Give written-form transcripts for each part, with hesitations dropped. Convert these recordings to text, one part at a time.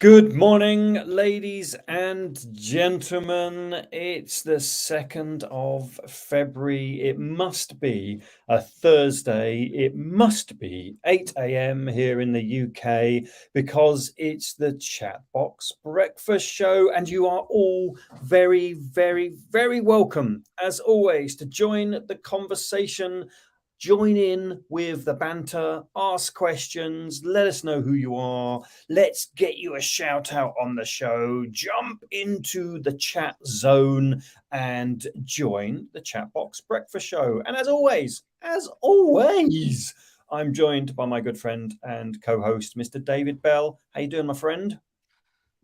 Good morning, ladies and gentlemen. It's the 2nd of February. It must be a Thursday. It must be 8 a.m. here in the UK because it's the Chatbox Breakfast Show, and you are all very, very, very welcome, as always, to join the conversation. Join in with the banter, ask questions, let us know who you are. Let's get you a shout out on the show. Jump into the chat zone and join the Chatbox Breakfast Show. And as always, I'm joined by my good friend and co-host, Mr. David Bell. How you doing, my friend?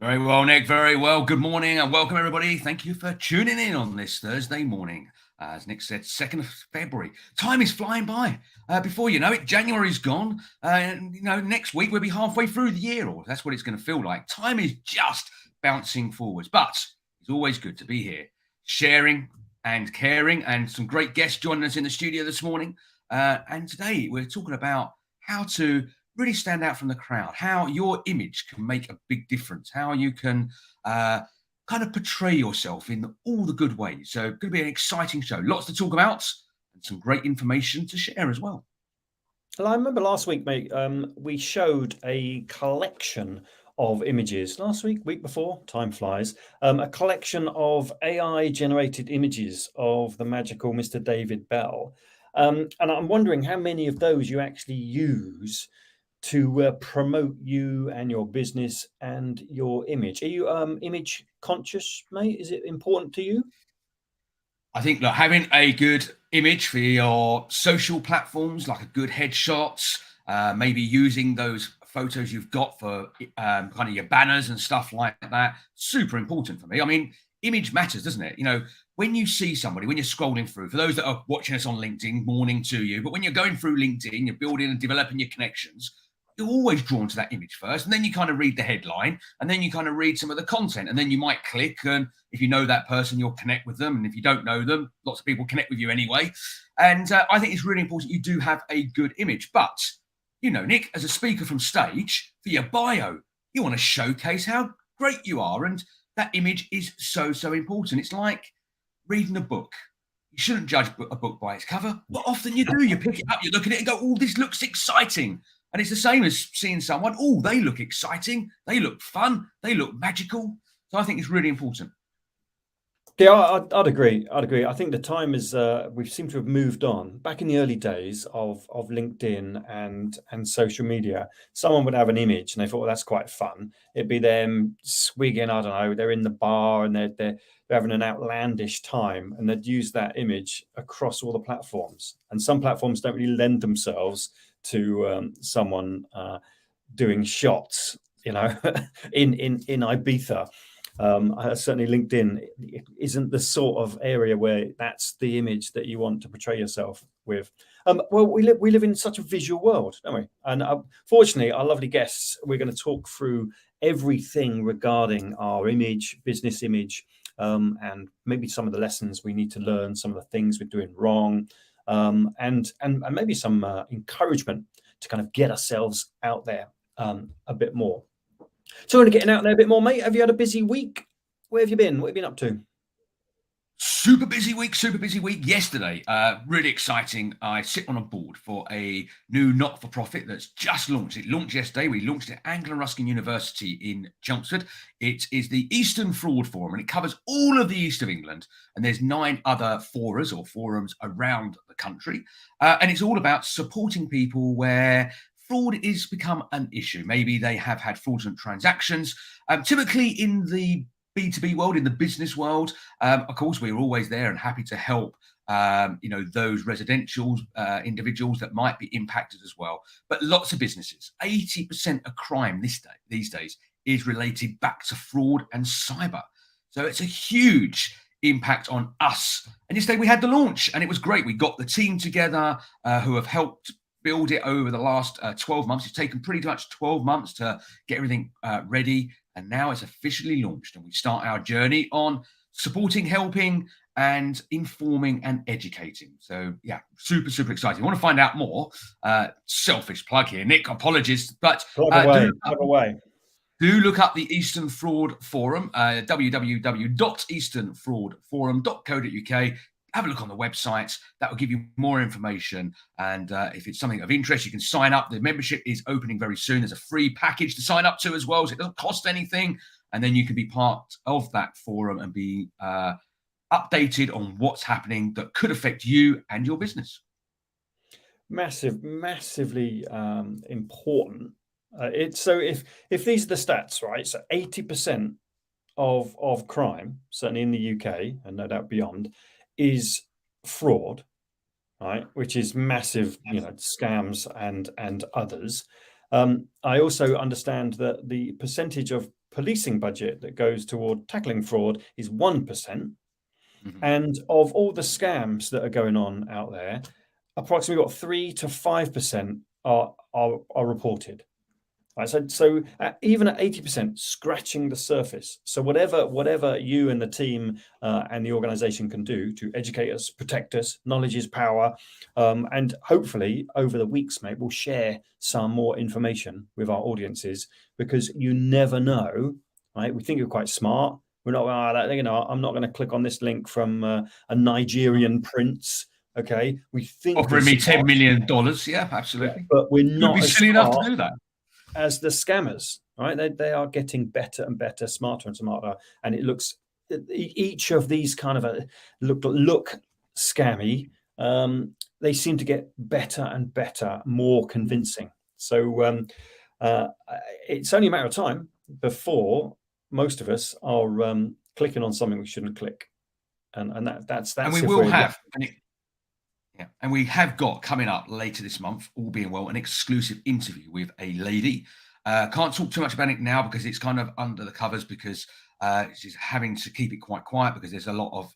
Very well, Nick. Very well. Good morning and welcome, everybody. Thank you for tuning in on this Thursday morning. As Nick said, 2nd of February. Time is flying by. Before you know it, January's gone. And, next week we'll be halfway through the year, or that's what it's going to feel like. Time is just bouncing forwards. But it's always good to be here, sharing and caring, and some great guests joining us in the studio this morning. And today we're talking about how to really stand out from the crowd, how your image can make a big difference, how you can kind of portray yourself in all the good ways. So going to be an exciting show. Lots to talk about and some great information to share as well. Well, I remember last week, mate, we showed a collection of images. Last week before, time flies, a collection of AI-generated images of the magical Mr. David Bell. And I'm wondering how many of those you actually use to promote you and your business and your image. Are you image conscious, mate? Is it important to you? I think that having a good image for your social platforms, like a good headshots, maybe using those photos you've got for kind of your banners and stuff like that, super important for me. I mean, image matters, doesn't it? When you see somebody, when you're scrolling through, for those that are watching us on LinkedIn, morning to you, but when you're going through LinkedIn, you're building and developing your connections, you're always drawn to that image first, and then you kind of read the headline, and then you kind of read some of the content, and then you might click, and if you know that person, you'll connect with them, and if you don't know them, lots of people connect with you anyway. And I think it's really important you do have a good image. But Nick, as a speaker from stage, for your bio, you want to showcase how great you are, and that image is so important. It's like reading a book. You shouldn't judge a book by its cover, but often you do. You pick it up, you look at it and go, oh, this looks exciting. And it's the same as seeing someone, oh, they look exciting, they look fun, they look magical. So I think it's really important. Yeah, I'd agree. I think the time is we seem to have moved on. Back in the early days of LinkedIn and social media, someone would have an image and they thought, well, that's quite fun. It'd be them swigging, I don't know, they're in the bar and they're having an outlandish time, and they'd use that image across all the platforms. And some platforms don't really lend themselves to someone doing shots, in Ibiza. Certainly LinkedIn isn't the sort of area where that's the image that you want to portray yourself with. Well, we live in such a visual world, don't we? And fortunately, our lovely guests, we're going to talk through everything regarding our image, business image, and maybe some of the lessons we need to learn, some of the things we're doing wrong, and maybe some encouragement to kind of get ourselves out there a bit more. So we're getting out there a bit more, mate. Have you had a busy week? Where have you been? What have you been up to? Super busy week. Yesterday, really exciting. I sit on a board for a new not-for-profit that's just launched. It launched yesterday. We launched it at Anglia Ruskin University in Chelmsford. It is the Eastern Fraud Forum, and it covers all of the east of England. And there's 9 other forums around the country. And it's all about supporting people where fraud is become an issue. Maybe they have had fraudulent transactions, typically in the B2B world, in the business world. Of course, we're always there and happy to help, those residential individuals that might be impacted as well. But lots of businesses, 80% of crime these days is related back to fraud and cyber. So it's a huge impact on us. And yesterday we had the launch and it was great. We got the team together who have helped build it over the last 12 months. It's taken pretty much 12 months to get everything ready. And now it's officially launched, and we start our journey on supporting, helping, and informing and educating. So, yeah, super exciting. You want to find out more? Selfish plug here, Nick. Apologies, but Plug away. Do look up the Eastern Fraud Forum, www.easternfraudforum.co.uk. Have a look on the website. That will give you more information. And if it's something of interest, you can sign up. The membership is opening very soon. There's a free package to sign up to as well, so it doesn't cost anything. And then you can be part of that forum and be updated on what's happening that could affect you and your business. Massively important. So if these are the stats, right? So 80% of crime, certainly in the UK and no doubt beyond, is fraud, right? Which is massive, scams and others. I also understand that the percentage of policing budget that goes toward tackling fraud is 1%. Mm-hmm. And of all the scams that are going on out there, approximately 3 to 5% are reported. Right, so even at 80%, scratching the surface. So whatever you and the team and the organization can do to educate us, protect us, knowledge is power, and hopefully over the weeks, mate, we'll share some more information with our audiences, because you never know, right? We think you're quite smart. We're not, I'm not going to click on this link from a Nigerian prince. Okay, we think offering me $10 million. Yeah, absolutely. Yeah, but we're not. You'd be silly enough to do that. As the scammers, right? They are getting better and better, smarter and smarter, and it looks, each of these kind of look scammy. They seem to get better and better, more convincing. So it's only a matter of time before most of us are clicking on something we shouldn't click, and that's. And we will have. And we have got coming up later this month, all being well, an exclusive interview with a lady. Can't talk too much about it now because it's kind of under the covers, because she's having to keep it quite quiet because there's a lot of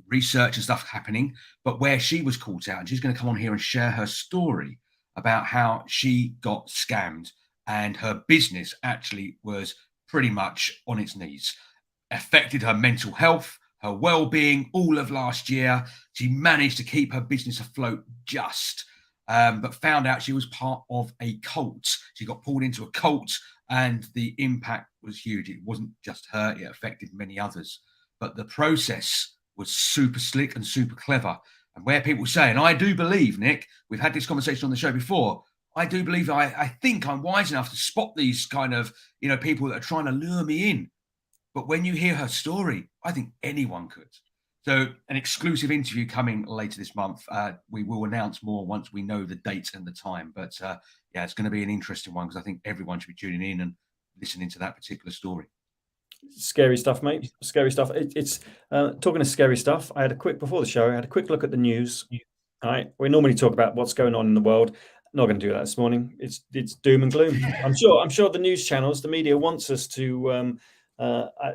research and stuff happening. But where she was caught out, and she's going to come on here and share her story about how she got scammed and her business actually was pretty much on its knees. Affected her mental health, her well-being all of last year. She managed to keep her business afloat but found out she was part of a cult. She got pulled into a cult and the impact was huge. It wasn't just her, it affected many others. But the process was super slick and super clever. And where people say, and I do believe, Nick, we've had this conversation on the show before, I do believe, I think I'm wise enough to spot these kind of, people that are trying to lure me in. But when you hear her story, I think anyone could. So an exclusive interview coming later this month. We will announce more once we know the date and the time. But it's going to be an interesting one because I think everyone should be tuning in and listening to that particular story. Scary stuff, mate. Scary stuff. It's talking of scary stuff. Before the show, I had a quick look at the news. All right. We normally talk about what's going on in the world. Not going to do that this morning. It's doom and gloom. I'm sure the news channels, the media wants us to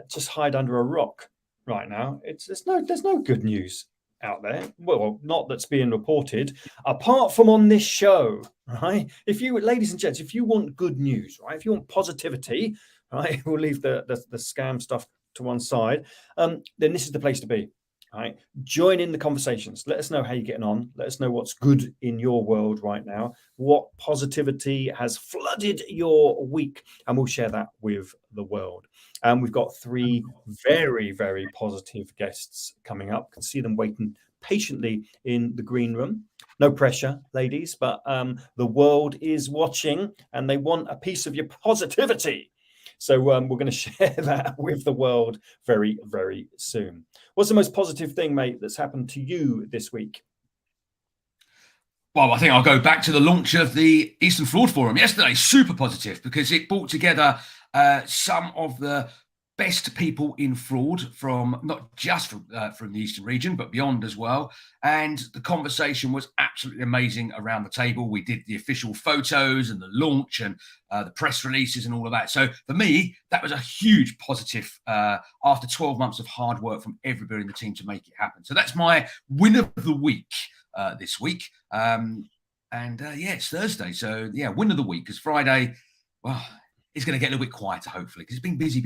just hide under a rock right now. There's no good news out there. Well, not that's being reported, apart from on this show, right? Ladies and gents, if you want good news, right? If you want positivity, right? We'll leave the scam stuff to one side. Then this is the place to be. Right, join in the conversations. Let us know how you're getting on. Let us know what's good in your world right now. What positivity has flooded your week, and we'll share that with the world. And we've got 3 very, very positive guests coming up. You can see them waiting patiently in the green room. No pressure, ladies, but the world is watching, and they want a piece of your positivity. So we're going to share that with the world very, very soon. What's the most positive thing, mate, that's happened to you this week? Well, I think I'll go back to the launch of the Eastern Fraud Forum yesterday. Super positive because it brought together some of the best people in fraud from not just from the Eastern region, but beyond as well. And the conversation was absolutely amazing around the table. We did the official photos and the launch and the press releases and all of that. So for me, that was a huge positive after 12 months of hard work from everybody in the team to make it happen. So that's my win of the week this week. It's Thursday. So yeah, win of the week, because Friday, well, it's going to get a little bit quieter, hopefully, because it's been busy.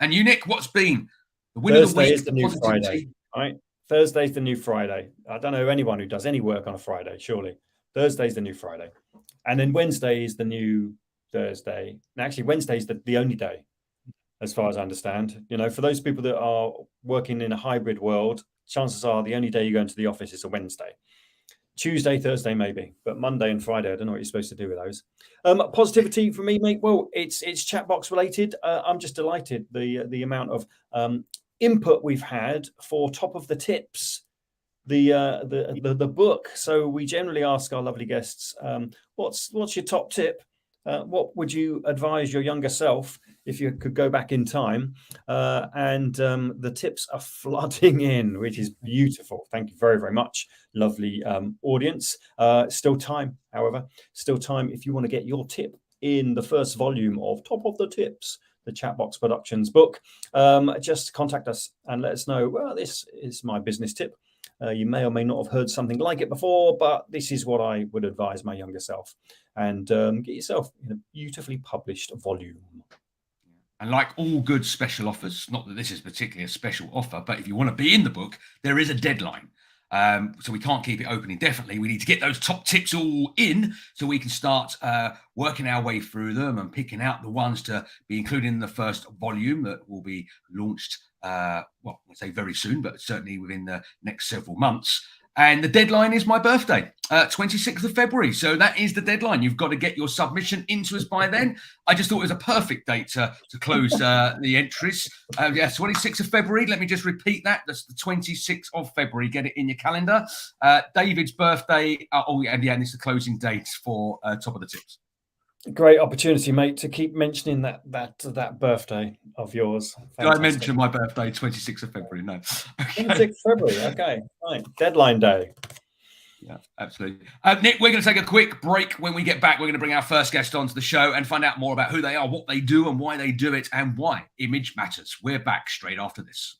And you, Nick, what's been the win of the week? Thursday is the new Friday, right? Thursday's the new Friday. I don't know anyone who does any work on a Friday, surely. Thursday's the new Friday. And then Wednesday is the new Thursday. And actually, Wednesday's the only day, as far as I understand. For those people that are working in a hybrid world, chances are the only day you go into the office is a Wednesday. Tuesday, Thursday, maybe, but Monday and Friday, I don't know what you're supposed to do with those. Positivity for me, mate. Well, it's Chatbox related. I'm just delighted the amount of input we've had for top of the tips, the book. So we generally ask our lovely guests, what's your top tip? What would you advise your younger self if you could go back in time? And the tips are flooding in, which is beautiful. Thank you very, very much, lovely audience. Still time, however, if you want to get your tip in the first volume of Top of the Tips, the Chatbox Productions book. Just contact us and let us know, well, this is my business tip. You may or may not have heard something like it before, but this is what I would advise my younger self. And get yourself in a beautifully published volume. And like all good special offers, not that this is particularly a special offer, but if you want to be in the book, there is a deadline. So we can't keep it open indefinitely. We need to get those top tips all in so we can start working our way through them and picking out the ones to be included in the first volume that will be launched, I'll say very soon, but certainly within the next several months. And the deadline is my birthday, 26th of February. So that is the deadline. You've got to get your submission into us by then. I just thought it was a perfect date to close the entries. 26th of February. Let me just repeat that. That's the 26th of February. Get it in your calendar. David's birthday. And it's the closing date for Top of the Tips. Great opportunity, mate, to keep mentioning that birthday of yours. Fantastic. Did I mention my birthday, 26th of February? No. Okay. 26th of February. Okay, right. Deadline day. Yeah, absolutely. Nick, we're going to take a quick break. When we get back, we're going to bring our first guest onto the show and find out more about who they are, what they do, and why they do it, and why image matters. We're back straight after this.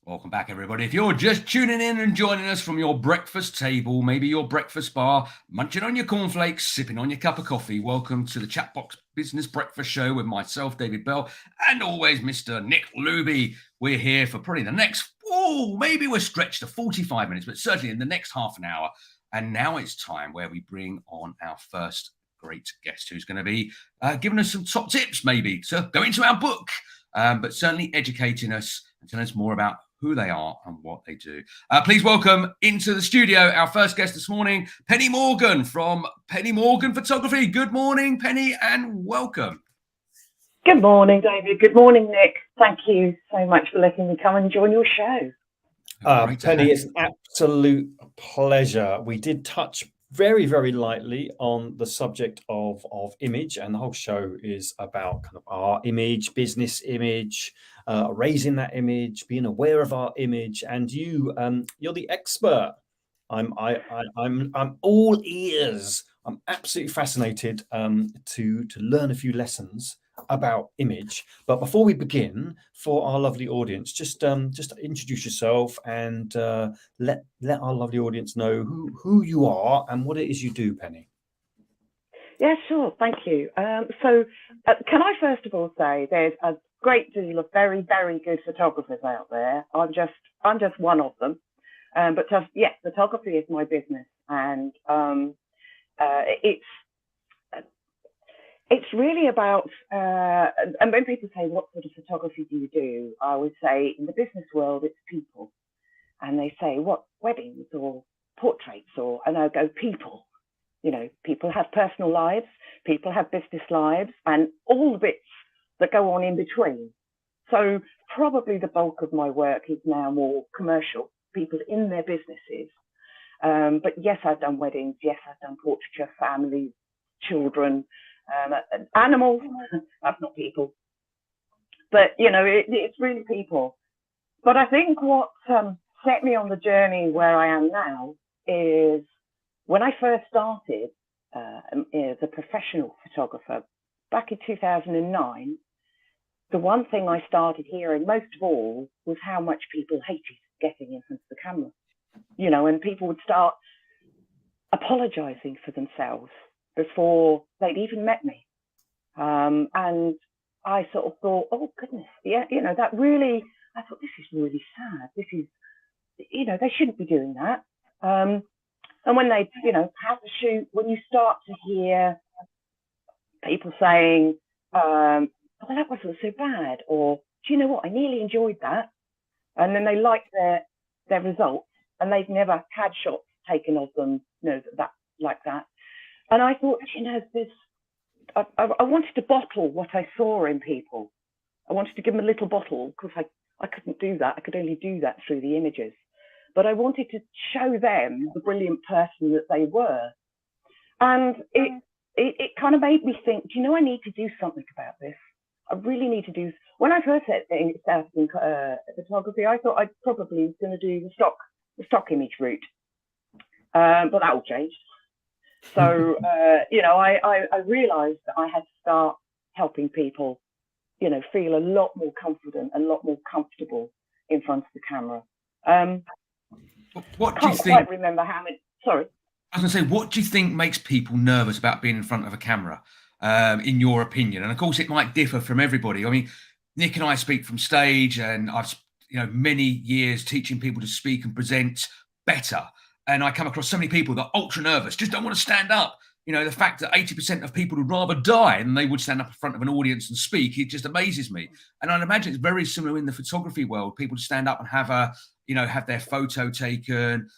Welcome back, everybody. If you're just tuning in and joining us from your breakfast table, maybe your breakfast bar, munching on your cornflakes, sipping on your cup of coffee, welcome to the Chatbox Business Breakfast Show with myself, David Bell, and always Mr. Nick Luby. We're here for probably the next, maybe we're stretched to 45 minutes, but certainly in the next half an hour. And now it's time where we bring on our first great guest who's going to be giving us some top tips, maybe, to go into our book, but certainly educating us and telling us more about who they are and what they do. Please welcome into the studio our first guest this morning, Penny Morgan from Penny Morgan Photography. Good morning, Penny, and welcome. Good morning, David. Good morning, Nick. Thank you so much for letting me come and join your show. Penny, it's an absolute pleasure. We did touch very, very lightly on the subject of image, and the whole show is about kind of our image, business image, raising that image, being aware of our image. And you're the expert. I'm all ears. I'm absolutely fascinated to learn a few lessons about image. But before we begin, for our lovely audience, just introduce yourself and let our lovely audience know who you are and what it is you do, Penny. Yeah, sure. Thank you. So can I first of all say there's a great deal of very, very good photographers out there. I'm just one of them. But photography is my business, and it's really about, and when people say, what sort of photography do you do? I would say in the business world, it's people. And they say, what, weddings or portraits? And I go, people. You know, people have personal lives, people have business lives, and all the bits that go on in between. So probably the bulk of my work is now more commercial, people in their businesses. But yes, I've done weddings. Yes, I've done portraiture, families, children, animals. That's not people. But, you know, it's really people. But I think what set me on the journey where I am now is when I first started as a professional photographer back in 2009, the one thing I started hearing most of all was how much people hated getting in front of the camera. You know, and people would start apologizing for themselves before they'd even met me. And I sort of thought, oh goodness, yeah, that really, I thought, this is really sad. This is, they shouldn't be doing that. And when they, have the shoot, when you start to hear people saying, well, that wasn't so bad, or do you know what, I nearly enjoyed that. And then they like their results, and they've never had shots taken of them, that like that. And I thought, I wanted to bottle what I saw in people. I wanted to give them a little bottle, because I couldn't do that. I could only do that through the images. But I wanted to show them the brilliant person that they were. And it kind of made me think, I need to do something about this. I really need to do. When I first started in photography, I thought I'd probably was going to do the stock image route. But that all changed. So, I realized that I had to start helping people, feel a lot more confident and a lot more comfortable in front of the camera. What I do you can't think? quite remember how many. Sorry. I was going to say, what do you think makes people nervous about being in front of a camera, in your opinion? And of course, it might differ from everybody. I mean, Nick and I speak from stage, and I've, many years teaching people to speak and present better. And I come across so many people that are ultra nervous, just don't want to stand up. The fact that 80% of people would rather die than they would stand up in front of an audience and speak, it just amazes me. And I'd imagine it's very similar in the photography world. People to stand up and have their photo taken.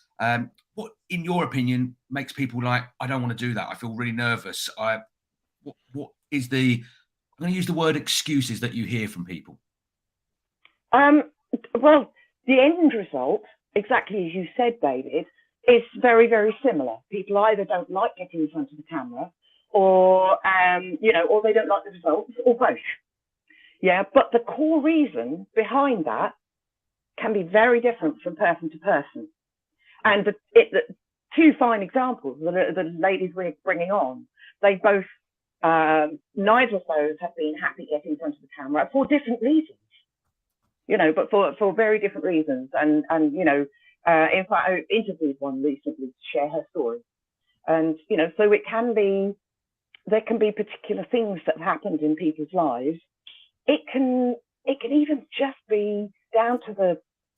What, in your opinion, makes people like, I don't want to do that, I feel really nervous? What is I'm going to use the word excuses that you hear from people? Well, the end result, exactly as you said, David, is very, very similar. People either don't like getting in front of the camera, or or they don't like the results, or both. Yeah, but the core reason behind that can be very different from person to person. And the two fine examples, the ladies we're bringing on, they both, neither of those have been happy getting in front of the camera for different reasons, but for very different reasons. And in fact, I interviewed one recently to share her story. And, so there can be particular things that have happened in people's lives. It can even just be down to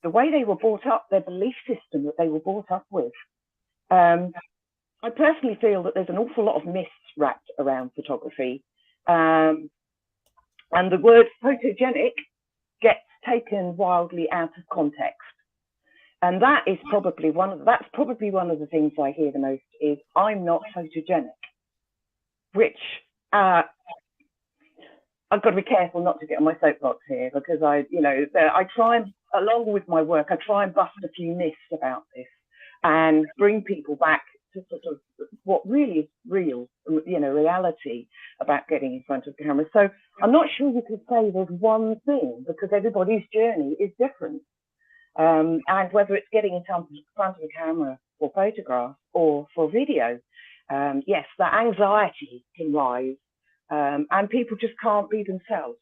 the way they were brought up, their belief system that they were brought up with. I personally feel that there's an awful lot of myths wrapped around photography. And the word photogenic gets taken wildly out of context. And that's probably one of the things I hear the most is, I'm not photogenic, which I've got to be careful not to get on my soapbox here, because I try and, along with my work, I try and bust a few myths about this and bring people back to sort of what really is real, reality about getting in front of the camera. So I'm not sure you could say there's one thing, because everybody's journey is different. And whether it's getting in front of a camera for photographs or for video, yes, the anxiety can rise, and people just can't be themselves.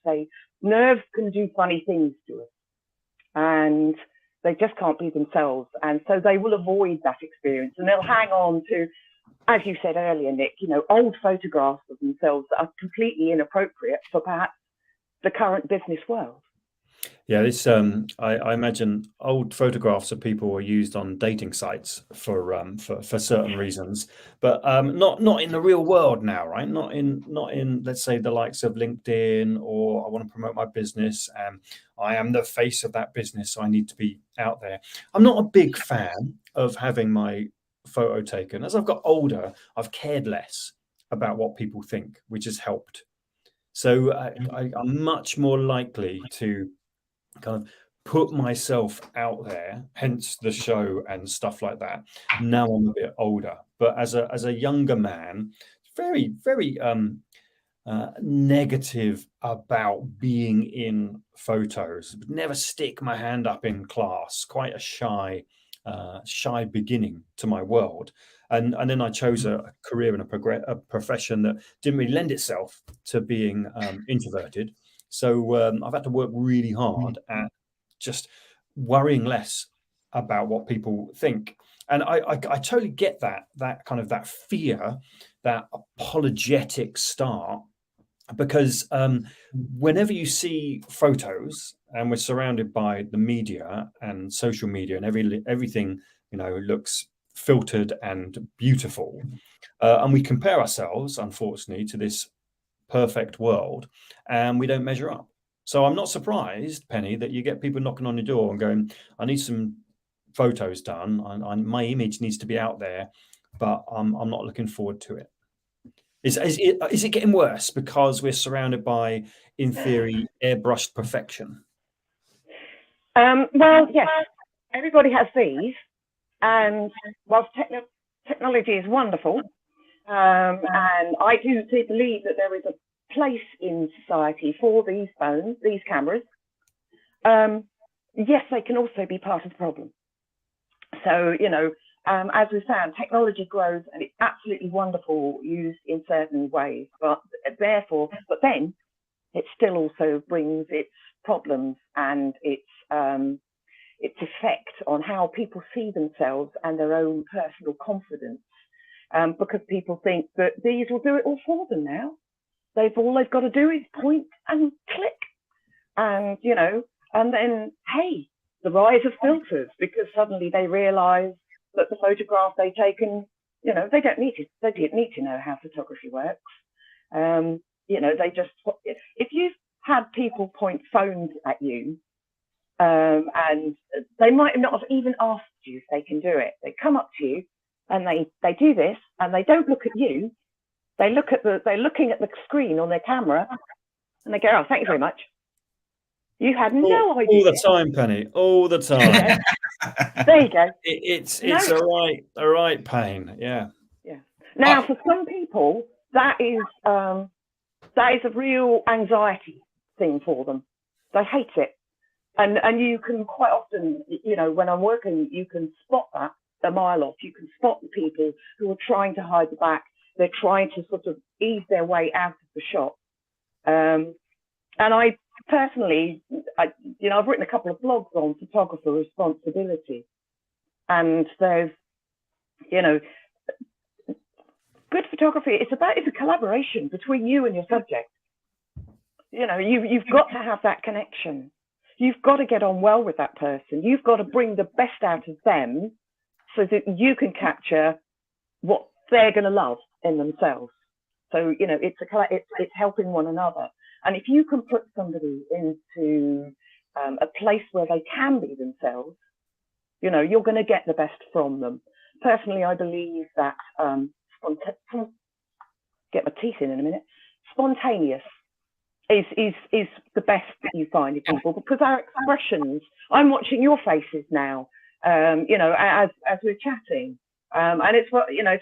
Nerves can do funny things to us, and they just can't be themselves. And so they will avoid that experience, and they'll hang on to, as you said earlier, Nick, old photographs of themselves that are completely inappropriate for perhaps the current business world. Yeah, this I imagine old photographs of people were used on dating sites for certain reasons, but not in the real world now, right? Not in let's say the likes of LinkedIn, or I want to promote my business and I am the face of that business, so I need to be out there. I'm not a big fan of having my photo taken. As I've got older, I've cared less about what people think, which has helped. So I'm much more likely to kind of put myself out there, hence the show and stuff like that. Now I'm a bit older, but as a younger man, very, very negative about being in photos. Would never stick my hand up in class. Quite a shy beginning to my world. And then I chose a career and a profession that didn't really lend itself to being introverted. So I've had to work really hard at just worrying less about what people think. And I totally get that kind of that fear, that apologetic start, because whenever you see photos, and we're surrounded by the media and social media, and everything, you know, looks filtered and beautiful, and we compare ourselves, unfortunately, to this perfect world, and we don't measure up. So I'm not surprised, Penny, that you get people knocking on your door and going, I need some photos done. My image needs to be out there, but I'm not looking forward to it. Is it getting worse because we're surrounded by, in theory, airbrushed perfection? Well, yes, everybody has these, and whilst technology is wonderful, and I do believe that there is a place in society for these phones, these cameras, yes, they can also be part of the problem. So, you know, as we found, technology grows and it's absolutely wonderful used in certain ways, but then it still also brings its problems and its effect on how people see themselves and their own personal confidence, because people think that these will do it all for them now. All they've got to do is point and click, and you know, and then hey, the rise of filters, because suddenly they realise that the photograph they've taken, you know, they don't need to know how photography works. You know, if you've had people point phones at you, and they might not have even asked you if they can do it. They come up to you and they do this, and they don't look at you. They're looking at the screen on their camera, and they go, "Oh, thank you very much." You had no idea. All the time, Penny. All the time. There you go. It's a right pain. Yeah. Yeah. Now, for some people, that is a real anxiety thing for them. They hate it, and you can quite often, you know, when I'm working, you can spot that a mile off. You can spot the people who are trying to hide the back. They're trying to sort of ease their way out of the shot. And I personally, I've written a couple of blogs on photographer responsibility, and there's, you know, good photography. It's a collaboration between you and your subject. You know, you've got to have that connection. You've got to get on well with that person. You've got to bring the best out of them, so that you can capture what they're going to love in themselves. So, you know, it's helping one another. And if you can put somebody into a place where they can be themselves, you know, you're going to get the best from them. Personally, I believe that get my teeth in a minute. Spontaneous is the best that you find in people, because our expressions. I'm watching your faces now. You know, as we're chatting. And it's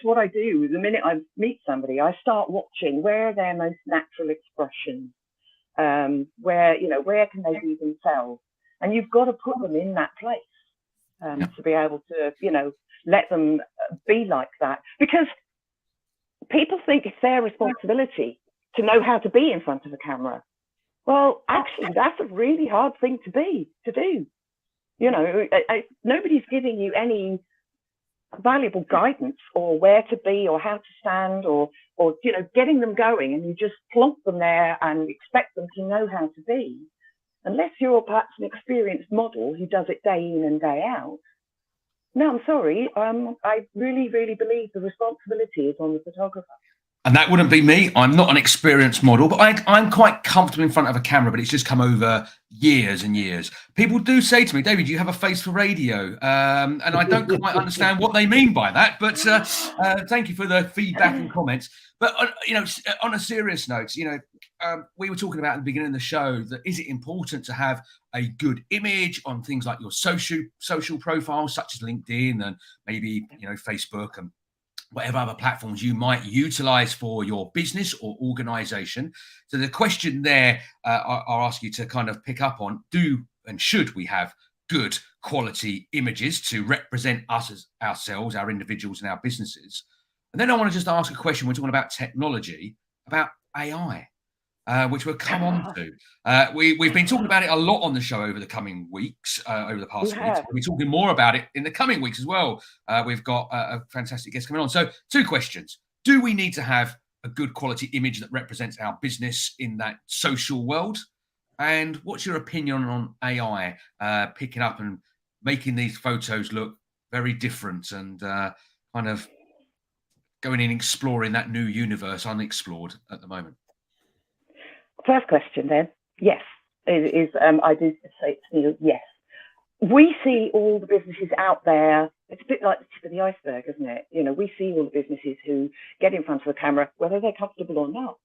what I do. The minute I meet somebody, I start watching where are their most natural expressions, where can they be themselves, and you've got to put them in that place to be able to, you know, let them be like that, because people think it's their responsibility to know how to be in front of a camera. Well, actually, that's a really hard thing to do. You know, nobody's giving you any valuable guidance or where to be or how to stand or you know, getting them going, and you just plonk them there and expect them to know how to be, unless you're perhaps an experienced model who does it day in and day out. No, I'm sorry. I really, really believe the responsibility is on the photographer. And that wouldn't be me. I'm not an experienced model, but I'm quite comfortable in front of a camera, but it's just come over years and years. People do say to me, David, you have a face for radio. And I don't quite understand what they mean by that, but thank you for the feedback and comments. But, you know, on a serious note, you know, we were talking about at the beginning of the show that is it important to have a good image on things like your social profiles, such as LinkedIn and maybe, you know, Facebook and whatever other platforms you might utilize for your business or organization. So the question there, I'll ask you to kind of pick up on, do and should we have good quality images to represent us as ourselves, our individuals and our businesses? And then I want to just ask a question. We're talking about technology, about AI. which we'll come on to. We've been talking about it a lot on the show over the coming weeks, over the past weeks. We'll be talking more about it in the coming weeks as well. We've got a fantastic guest coming on. So 2 questions. Do we need to have a good quality image that represents our business in that social world? And what's your opinion on AI picking up and making these photos look very different and kind of going in exploring that new universe unexplored at the moment? First question then, yes. It is, I do say to you, yes. We see all the businesses out there. It's a bit like the tip of the iceberg, isn't it? You know, we see all the businesses who get in front of the camera, whether they're comfortable or not.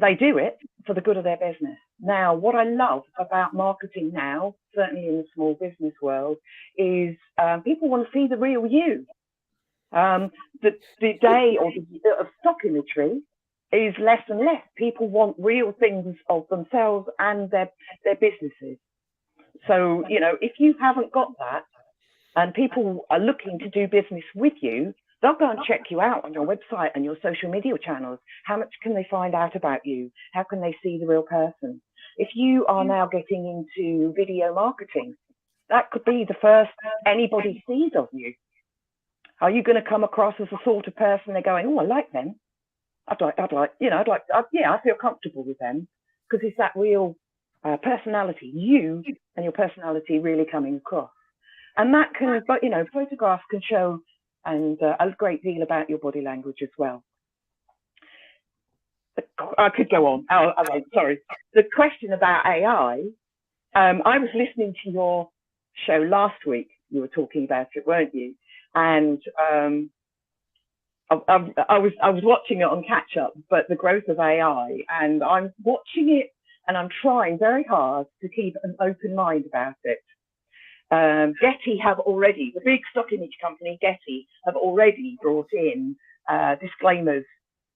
They do it for the good of their business. Now, what I love about marketing now, certainly in the small business world, is people want to see the real you. The day of stock imagery is less and less. People want real things of themselves and their businesses. So, you know, if you haven't got that and people are looking to do business with you, they'll go and check you out on your website and your social media channels. How much can they find out about you? How can they see the real person? If you are now getting into video marketing, that could be the first anybody sees of you. Are you going to come across as the sort of person they're going, oh, I like them. I feel comfortable with them, because it's that real personality, you and your personality really coming across. And that can, but you know, photographs can show and a great deal about your body language as well. I could go on. Sorry. The question about AI, I was listening to your show last week. You were talking about it, weren't you? And I was watching it on catch up, but the growth of AI, and I'm watching it and I'm trying very hard to keep an open mind about it. Getty have already, the big stock image company Getty, have already brought in disclaimers,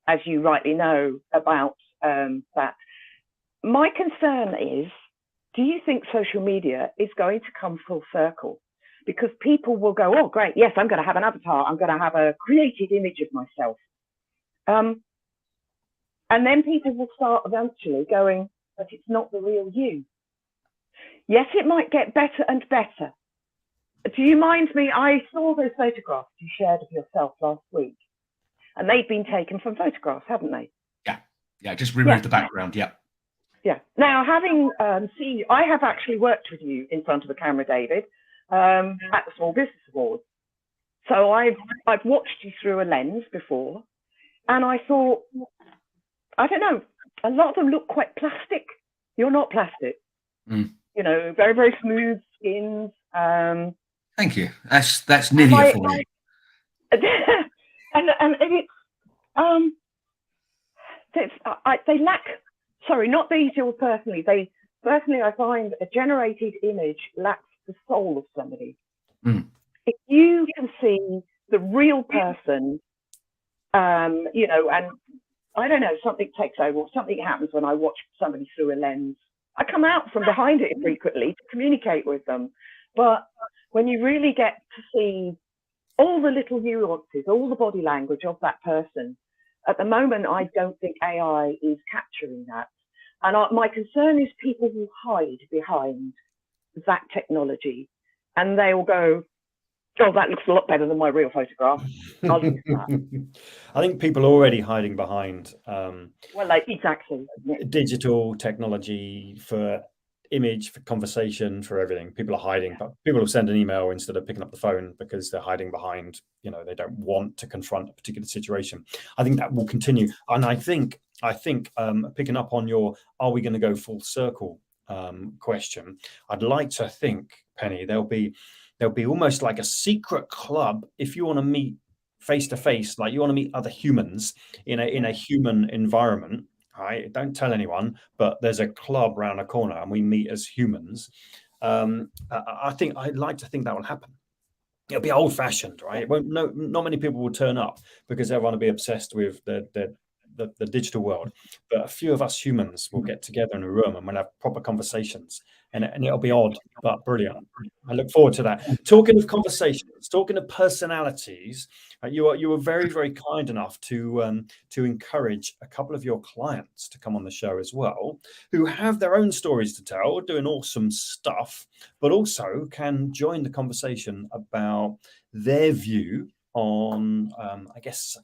as you rightly know, about that. My concern is, do you think social media is going to come full circle? Because people will go, oh, great, yes, I'm going to have an avatar. I'm going to have a created image of myself. And then people will start eventually going, but it's not the real you. Yes, it might get better and better. Do you mind me? I saw those photographs you shared of yourself last week, and they've been taken from photographs, haven't they? Yeah, just remove the background, Yeah. Now, having seen you, I have actually worked with you in front of a camera, David, at the Small Business Awards. So I've watched you through a lens before, and I thought, I don't know, a lot of them look quite plastic. You're not plastic. You know, very, very smooth skins. Thank you. That's Nivea for me. And they lack. Sorry, not these yours personally. I find a generated image lacks the soul of somebody. If you can see the real person, you know, and I don't know, something takes over, or something happens when I watch somebody through a lens. I come out from behind it frequently to communicate with them. But when you really get to see all the little nuances, all the body language of that person, at the moment, I don't think AI is capturing that. And my concern is people will hide behind that technology, and they will go, oh, that looks a lot better than my real photograph. I'll use that. I think people are already hiding behind exactly digital technology for image, for conversation, for everything. People are hiding, but people will send an email instead of picking up the phone because they're hiding behind, you know, they don't want to confront a particular situation. I think that will continue. And I think picking up on your, are we going to go full circle question, I'd like to think, Penny, there'll be almost like a secret club if you want to meet face to face, like you want to meet other humans in a human environment. I don't tell anyone, but there's a club around the corner and we meet as humans. I'd like to think that will happen. It'll be old fashioned, right? It won't. Not many people will turn up because they want to be obsessed with their the digital world, but a few of us humans will get together in a room and we'll have proper conversations, and it'll be odd but brilliant. I look forward to that. Talking of conversations, talking of personalities, you were very, very kind enough to encourage a couple of your clients to come on the show as well, who have their own stories to tell, doing awesome stuff, but also can join the conversation about their view on, I guess,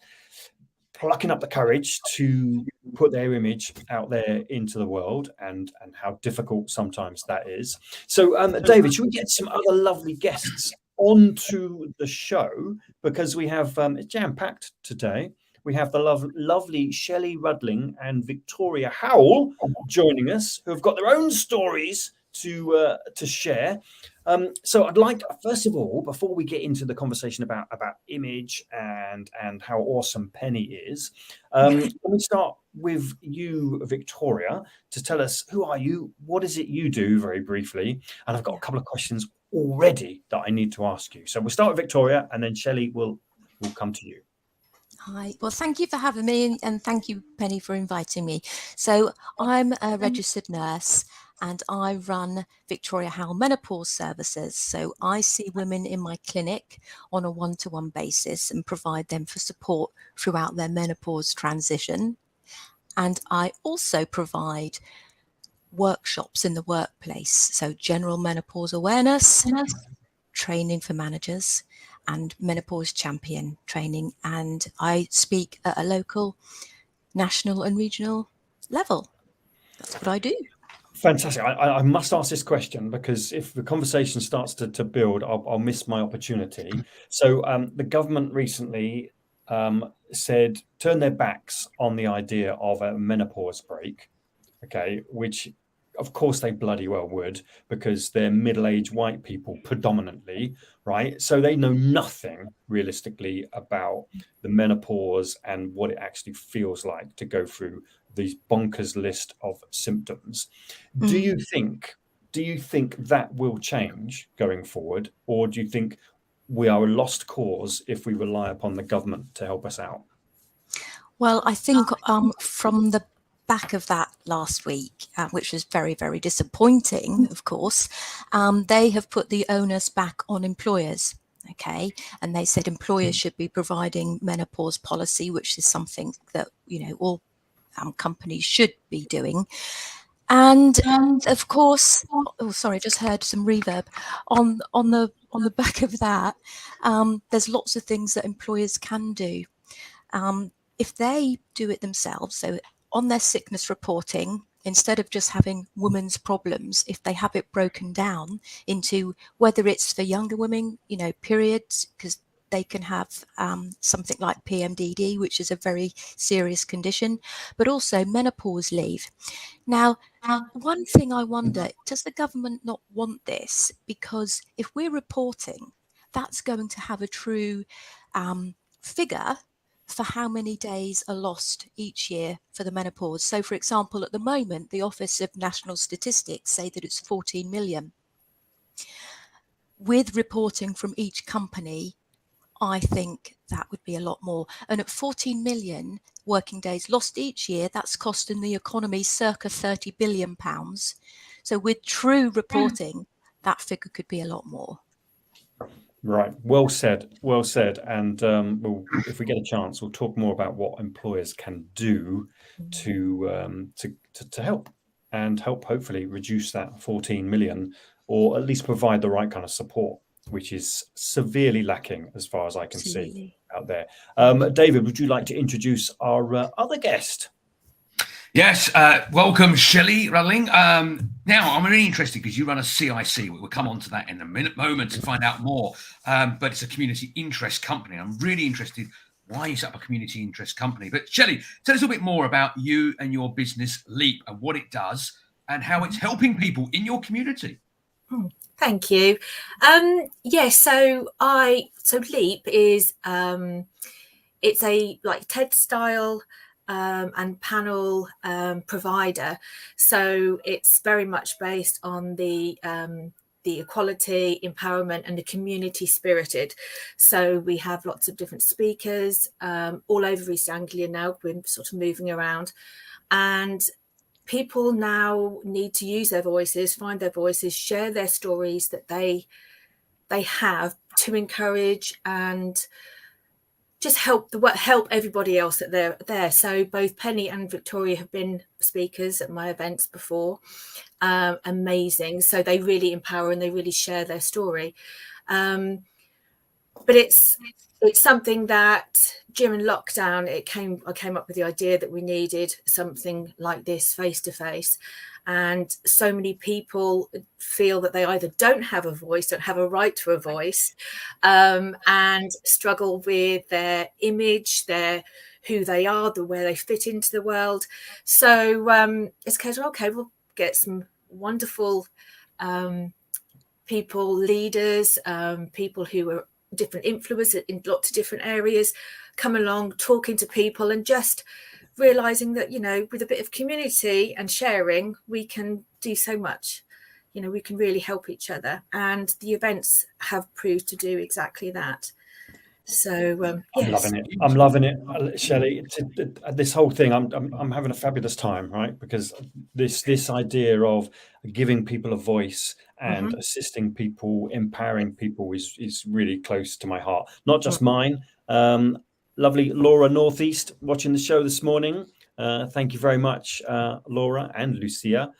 plucking up the courage to put their image out there into the world, and how difficult sometimes that is. So, David, should we get some other lovely guests onto the show, because we have jam-packed today. We have the lovely Shelley Rudling and Victoria Howell joining us, who have got their own stories to share. So I'd like, first of all, before we get into the conversation about image and how awesome Penny is, let me start with you, Victoria, to tell us, who are you? What is it you do, very briefly? And I've got a couple of questions already that I need to ask you. So we'll start with Victoria, and then Shelley will come to you. Hi, well, thank you for having me, and thank you, Penny, for inviting me. So I'm a registered nurse, and I run Victoria Howell Menopause Services. So I see women in my clinic on a one-to-one basis and provide them for support throughout their menopause transition. And I also provide workshops in the workplace, so general menopause awareness, training for managers, and menopause champion training. And I speak at a local, national and regional level. That's what I do. Fantastic. I must ask this question, because if the conversation starts to build, I'll miss my opportunity. So the government recently said, turn their backs on the idea of a menopause break, okay, which of course they bloody well would, because they're middle-aged white people predominantly, right? So they know nothing realistically about the menopause and what it actually feels like to go through these bonkers list of symptoms. Do you think that will change going forward, or do you think we are a lost cause if we rely upon the government to help us out? Well, I think from the back of that last week, which was very, very disappointing, of course, they have put the onus back on employers. Okay, and they said employers should be providing menopause policy, which is something that, you know, all companies should be doing. And of course, oh, sorry, I just heard some reverb. On the back of that, there's lots of things that employers can do. If they do it themselves, so on their sickness reporting, instead of just having women's problems, if they have it broken down into whether it's for younger women, you know, periods, because they can have something like PMDD, which is a very serious condition, but also menopause leave. Now, one thing I wonder, does the government not want this? Because if we're reporting, that's going to have a true figure for how many days are lost each year for the menopause. So, for example, at the moment, the Office of National Statistics say that it's 14 million. With reporting from each company, I think that would be a lot more. And at 14 million working days lost each year, that's costing the economy circa £30 billion. So with true reporting, that figure could be a lot more. Right. Well said. Well said. And if we get a chance, we'll talk more about what employers can do to help hopefully reduce that 14 million, or at least provide the right kind of support, which is severely lacking as far as I can see out there. David, would you like to introduce our other guest? Yes, welcome, Shelley Rudling. Now, I'm really interested because you run a CIC. We'll come on to that in a moment to find out more. But it's a community interest company. I'm really interested why you set up a community interest company. But Shelley, tell us a bit more about you and your business, Leap, and what it does and how it's helping people in your community. Thank you. So Leap is it's a like TED style and panel provider. So it's very much based on the the equality, empowerment, and the community spirited. So we have lots of different speakers all over East Anglia now. We're sort of moving around, and people now need to use their voices, find their voices, share their stories that they have to encourage and just help everybody else that they're there. So both Penny and Victoria have been speakers at my events before. Amazing. So they really empower and they really share their story. But it's something that during lockdown, I came up with the idea that we needed something like this face to face. And so many people feel that they either don't have a voice, don't have a right to a voice, and struggle with their image, who they are, where they fit into the world. So it's kind of, okay, we'll get some wonderful people, leaders, people who are different influencers in lots of different areas, come along, talking to people, and just realizing that, with a bit of community and sharing, we can do so much. We can really help each other, and the events have proved to do exactly that. So yes. I'm loving it, Shelley. This whole thing, I'm having a fabulous time, right? Because this idea of giving people a voice and assisting people, empowering people is really close to my heart. Not just mine. Lovely Laura Northeast watching the show this morning. Thank you very much, Laura and Lucia.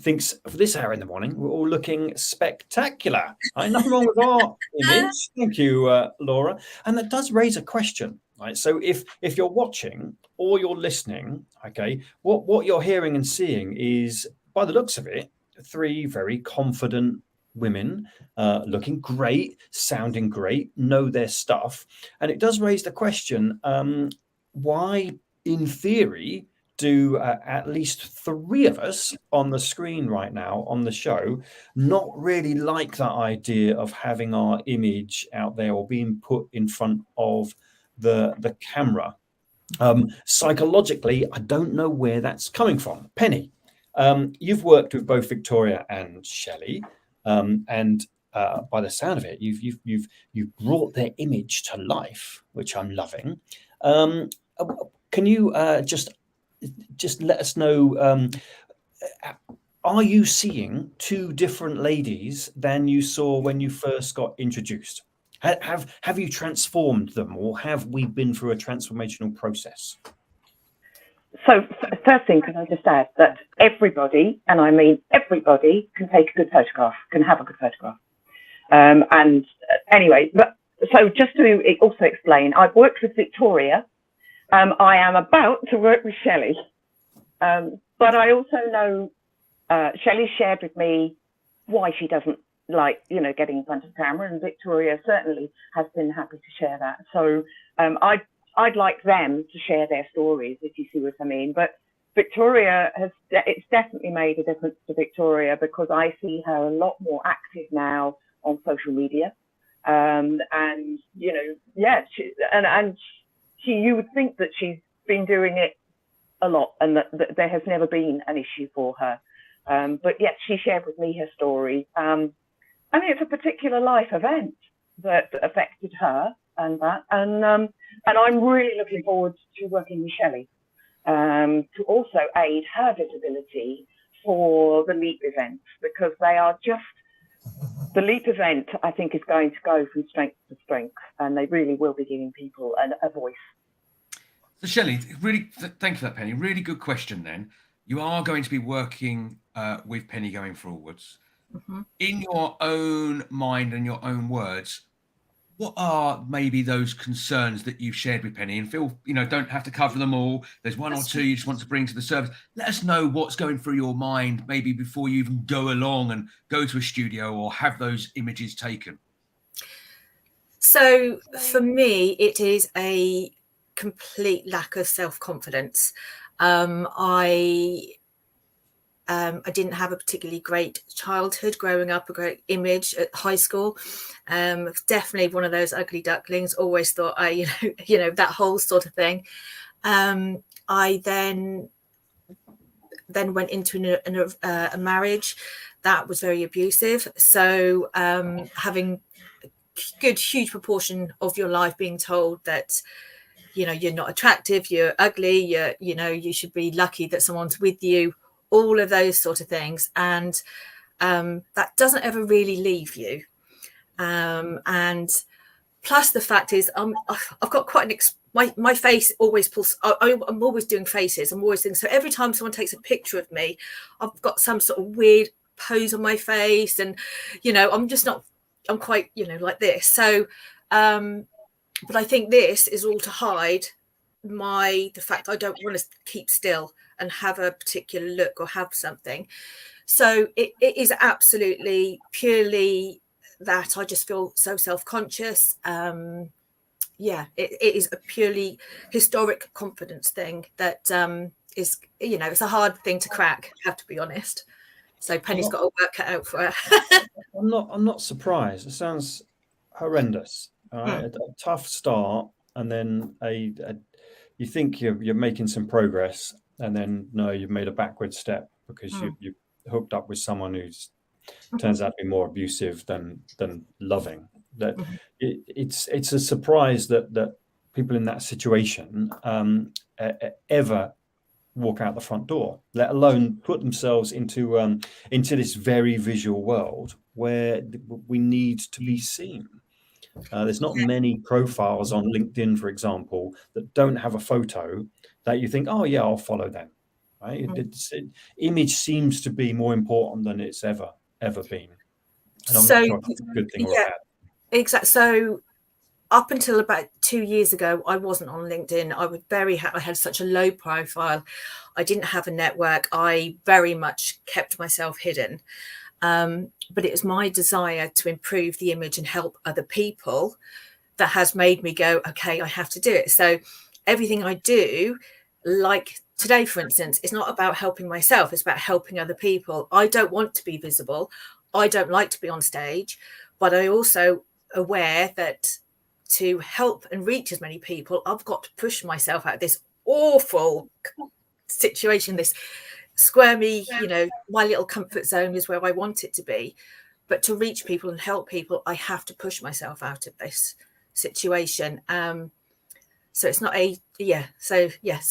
Thinks for this hour in the morning, we're all looking spectacular. Nothing wrong with our image. Thank you, Laura. And that does raise a question, right? So if you're watching or you're listening, okay, what you're hearing and seeing is, by the looks of it, 3 very confident women, looking great, sounding great, know their stuff. And it does raise the question, why, in theory, do at least 3 of us on the screen right now on the show not really like that idea of having our image out there or being put in front of the camera? Psychologically, I don't know where that's coming from. Penny, you've worked with both Victoria and Shelley, and by the sound of it, you've brought their image to life, which I'm loving. Can you just let us know, are you seeing 2 different ladies than you saw when you first got introduced? Have you transformed them, or have we been through a transformational process? So first thing, can I just add that everybody, and I mean everybody, can take a good photograph, can have a good photograph. And anyway, so just to also explain, I've worked with Victoria. I am about to work with Shelley, but I also know Shelley shared with me why she doesn't like, getting in front of the camera, and Victoria certainly has been happy to share that. So I'd like them to share their stories, if you see what I mean. But Victoria it's definitely made a difference to Victoria, because I see her a lot more active now on social media, and you would think that she's been doing it a lot, and that there has never been an issue for her. But yet she shared with me her story. I mean, it's a particular life event that affected her, and I'm really looking forward to working with Shelley to also aid her visibility for the Leap events, because they are just, the Leap event, I think, is going to go from strength to strength, and they really will be giving people a voice. So Shelley, really, thank you for that, Penny. Really good question then. You are going to be working with Penny going forwards. In your own mind and your own words, what are maybe those concerns that you've shared with Penny? And feel, don't have to cover them all. There's 1 or 2 you just want to bring to the surface. Let us know what's going through your mind, maybe before you even go along and go to a studio or have those images taken. So for me, it is a complete lack of self-confidence. I didn't have a particularly great childhood growing up, a great image at high school. Definitely one of those ugly ducklings, always thought that whole sort of thing. I then then went into a marriage that was very abusive. So having a good, huge proportion of your life being told that, you know, you're not attractive, you're ugly, you know, you should be lucky that someone's with you, all of those sort of things. And that doesn't ever really leave you. And plus the fact is, I've got quite my face always pulls. I'm always doing faces. I'm always doing, so every time someone takes a picture of me, I've got some sort of weird pose on my face, and you know, I'm quite, you know, like this. So but I think this is all to hide the fact I don't want to keep still and have a particular look or have something. So it is absolutely purely that I just feel so self-conscious. Yeah, it is a purely historic confidence thing that is, you know, it's a hard thing to crack, I have to be honest. So Penny's got a work cut out for her. I'm not surprised. It sounds horrendous. All right, a tough start, and then you think you're making some progress, and then no, you've made a backward step because you hooked up with someone who's turns out to be more abusive than loving. That it's a surprise that people in that situation ever walk out the front door, let alone put themselves into this very visual world where we need to be seen. There's not many profiles on LinkedIn, for example, that don't have a photo that you think, oh yeah, I'll follow them. Right? Image seems to be more important than it's ever been. And I'm not sure if that's a good thing or a bad. Exactly. So up until about 2 years ago, I wasn't on LinkedIn. I had such a low profile. I didn't have a network. I very much kept myself hidden. But it was my desire to improve the image and help other people that has made me go, okay, I have to do it. So everything I do, like today, for instance, it's not about helping myself. It's about helping other people. I don't want to be visible. I don't like to be on stage, but I also aware that to help and reach as many people, I've got to push myself out of this awful situation, this squirmy, you know, my little comfort zone is where I want it to be. But to reach people and help people, I have to push myself out of this situation. So it's not so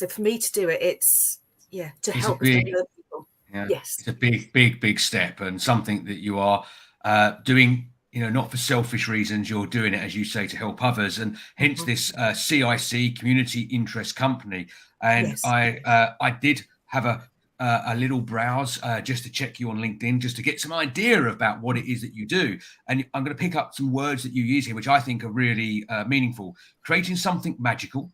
for me to do it, it's to help other people. Yeah, yes, it's a big step, and something that you are doing, you know, not for selfish reasons. You're doing it, as you say, to help others, and hence this CIC, Community Interest Company. And yes. I did have a little browse just to check you on LinkedIn, just to get some idea about what it is that you do. And I'm going to pick up some words that you use here, which I think are really meaningful. Creating something magical,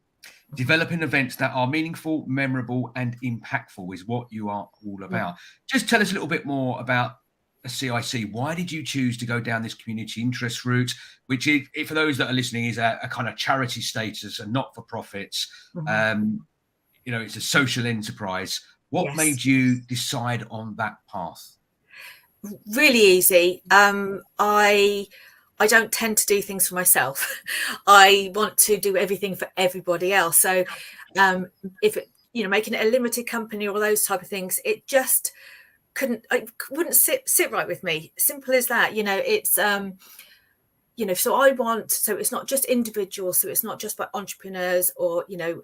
developing events that are meaningful, memorable, and impactful is what you are all about. Just tell us a little bit more about a CIC. Why did you choose to go down this community interest route, which is, for those that are listening, is a kind of charity status and not-for-profits. You know, it's a social enterprise. What made you decide on that path? Really easy. I don't tend to do things for myself. I want to do everything for everybody else. So if it, you know, making it a limited company or those type of things, it just wouldn't sit right with me. Simple as that. You know, it's you know, so it's not just individuals, so it's not just by entrepreneurs or, you know,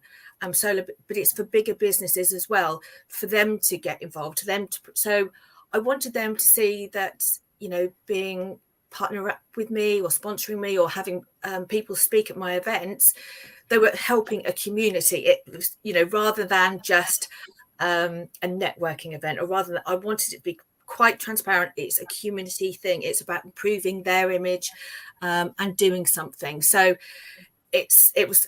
solo, but it's for bigger businesses as well, for them to get involved, so I wanted them to see that, you know, being partner up with me or sponsoring me or having people speak at my events, they were helping a community. It was, you know, rather than just a networking event, or rather than, I wanted it to be quite transparent. It's a community thing. It's about improving their image and doing something. So it was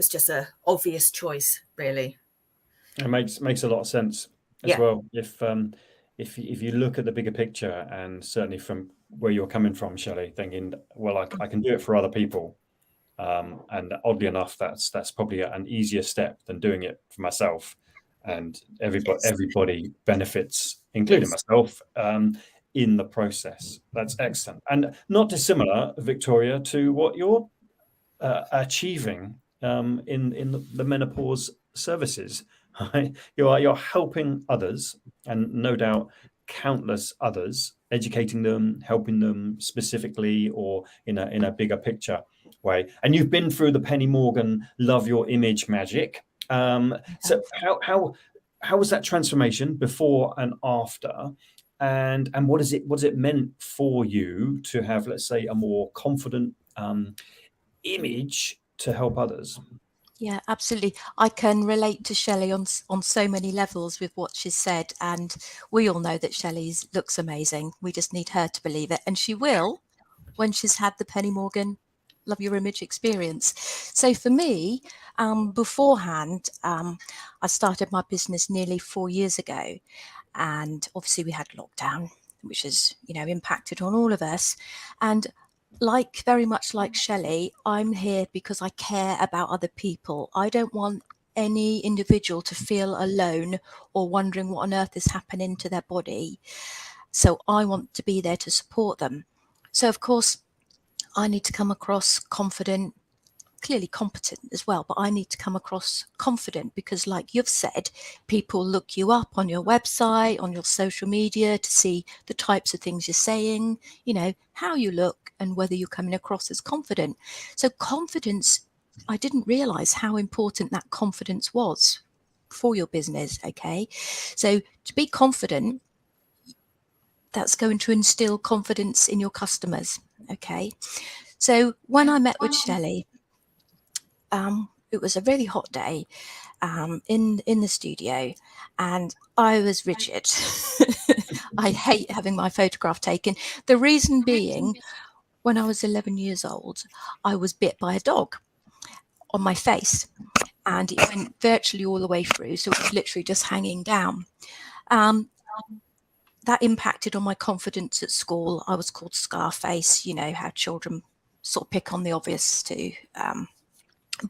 just a obvious choice, really. It makes a lot of sense as well. If you look at the bigger picture, and certainly from where you're coming from, Shelley, thinking, well, I can do it for other people, and oddly enough, that's probably an easier step than doing it for myself. And everybody benefits, including myself, in the process. That's excellent, and not dissimilar, Victoria, to what you're achieving in the menopause services. right? You're helping others, and no doubt countless others, educating them, helping them specifically or in a bigger picture way. And you've been through the Penny Morgan Love Your Image magic. So how was that transformation before and after? And what is it meant for you to have, let's say, a more confident image to help others? Yeah, absolutely. I can relate to Shelley on so many levels with what she's said, and we all know that Shelley's looks amazing. We just need her to believe it, and she will when she's had the Penny Morgan Love Your Image experience. So for me, beforehand, I started my business nearly 4 years ago, and obviously we had lockdown, which has impacted on all of us. And very much like Shelley, I'm here because I care about other people. I don't want any individual to feel alone or wondering what on earth is happening to their body. So I want to be there to support them. So of course, I need to come across confident, clearly competent as well, but I need to come across confident because, like you've said, people look you up on your website, on your social media to see the types of things you're saying, how you look and whether you're coming across as confident. So confidence, I didn't realize how important that confidence was for your business. Okay. So to be confident, that's going to instill confidence in your customers. Okay. So when I met with Shelley, it was a really hot day in the studio, and I was rigid. I hate having my photograph taken. The reason being, when I was 11 years old, I was bit by a dog on my face, and it went virtually all the way through, so it was literally just hanging down. That impacted on my confidence at school. I was called Scarface, how children sort of pick on the obvious to